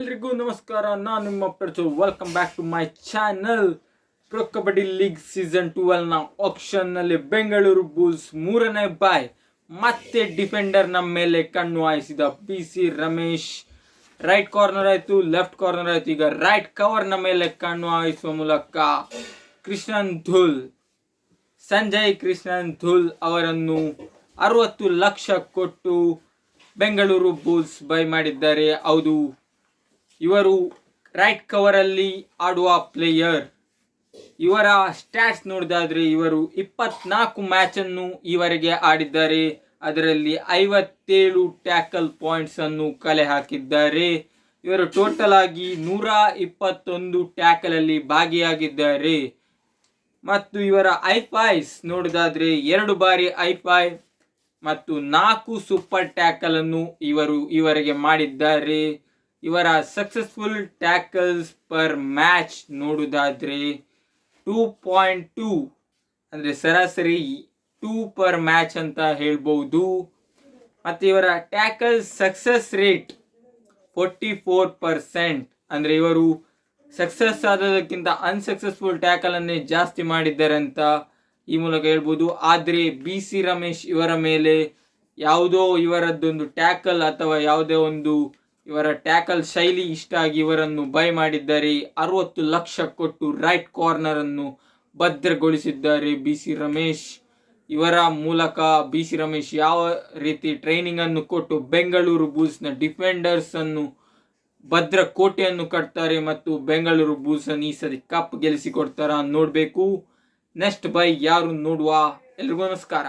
ಎಲ್ರಿಗೂ ನಮಸ್ಕಾರ. ನಾನು ನಿಮ್ಮ Prachu. Welcome back to my channel. Pro kabaddi league season 12ನ ಆಪ್ಷನ್ನಲ್ಲಿ ಬೆಂಗಳೂರು ಬುಲ್ಸ್ 3ನೇ ಬಾಯ್ ಮತ್ತೆ ಡಿಫೆಂಡರ್ನ ಮೇಲೆ ಕಣ್ಣು ಹಾಯಿಸಿದ ಸಿ ರಮೇಶ್. ರೈಟ್ ಕಾರ್ನರ್ ಆಯಿತು, ಲೆಫ್ಟ್ ಕಾರ್ನರ್ ಆಯಿತು, ಈಗ ರೈಟ್ ಕವರ್ನ ಮೇಲೆ ಕಣ್ಣು ಹಾಯಿಸುವ ಮೂಲಕ ಸಂಜಯ್ ಕೃಷ್ಣನ್ ಧುಲ್ ಅವರನ್ನು 60 ಲಕ್ಷ ಕೊಟ್ಟು ಬೆಂಗಳೂರು ಬುಲ್ಸ್ ಬೈ ಮಾಡಿದ್ದಾರೆ. ಹೌದು, ಇವರು ರೈಟ್ ಕವರಲ್ಲಿ ಆಡುವ ಪ್ಲೇಯರ್. ಇವರ ಸ್ಟ್ಯಾಟ್ಸ್ ನೋಡಿದಾದ್ರೆ ಇವರು 24 ಮ್ಯಾಚನ್ನು ಈವರೆಗೆ ಆಡಿದ್ದಾರೆ. ಅದರಲ್ಲಿ 57 ಟ್ಯಾಕಲ್ ಪಾಯಿಂಟ್ಸ್ ಅನ್ನು ಕಲೆ ಹಾಕಿದ್ದಾರೆ. ಇವರು ಟೋಟಲ್ ಆಗಿ 121 ಟ್ಯಾಕಲ್ ಅಲ್ಲಿ ಭಾಗಿಯಾಗಿದ್ದಾರೆ. ಮತ್ತು ಇವರ ಐಫೈಸ್ ನೋಡಿದಾದ್ರೆ 2 ಬಾರಿ ಐಫೈ ಮತ್ತು 4 ಸೂಪರ್ ಟ್ಯಾಕಲ್ ಅನ್ನು ಇವರಿಗೆ ಮಾಡಿದ್ದಾರೆ. ಇವರ ಸಕ್ಸಸ್ಫುಲ್ ಟ್ಯಾಕಲ್ಸ್ ಪರ್ ಮ್ಯಾಚ್ ನೋಡುವುದಾದ್ರೆ 2.2 ಅಂದರೆ ಸರಾಸರಿ 2 ಪರ್ ಮ್ಯಾಚ್ ಅಂತ ಹೇಳ್ಬಹುದು. ಮತ್ತು ಇವರ ಟ್ಯಾಕಲ್ ಸಕ್ಸಸ್ ರೇಟ್ 44%. ಅಂದರೆ ಇವರು ಸಕ್ಸಸ್ ಆದದಕ್ಕಿಂತ ಅನ್ಸಕ್ಸಸ್ಫುಲ್ ಟ್ಯಾಕಲ್ ಅನ್ನೇ ಜಾಸ್ತಿ ಮಾಡಿದ್ದಾರೆ ಅಂತ ಈ ಮೂಲಕ ಹೇಳ್ಬೋದು. ಆದರೆ ಸಿ ರಮೇಶ್ ಇವರ ಮೇಲೆ ಯಾವುದೋ ಇವರದ್ದೊಂದು ಟ್ಯಾಕಲ್ ಅಥವಾ ಯಾವುದೇ ಒಂದು ಇವರ ಟ್ಯಾಕಲ್ ಶೈಲಿ ಇಷ್ಟ ಆಗಿ ಇವರನ್ನು ಬೈ ಮಾಡಿದ್ದಾರೆ. 60 ಲಕ್ಷ ಕೊಟ್ಟು ರೈಟ್ ಕಾರ್ನರ್ ಅನ್ನು ಭದ್ರಗೊಳಿಸಿದ್ದಾರೆ ಸಿ ರಮೇಶ್. ಇವರ ಮೂಲಕ ಸಿ ರಮೇಶ್ ಯಾವ ರೀತಿ ಟ್ರೈನಿಂಗ್ ಅನ್ನು ಕೊಟ್ಟು ಬೆಂಗಳೂರು ಬುಲ್ಸ್ನ ಡಿಫೆಂಡರ್ಸ್ ಅನ್ನು ಭದ್ರ ಕೋಟೆಯನ್ನು ಕಟ್ತಾರೆ ಮತ್ತು ಬೆಂಗಳೂರು ಬುಲ್ಸ್ ಅನ್ನು ಈ ಸರಿ ಕಪ್ ಗೆಲ್ಲಿಸಿಕೊಡ್ತಾರ ನೋಡಬೇಕು. ನೆಕ್ಸ್ಟ್ ಬೈ ಯಾರು ನೋಡುವ. ಎಲ್ರಿಗೂ ನಮಸ್ಕಾರ.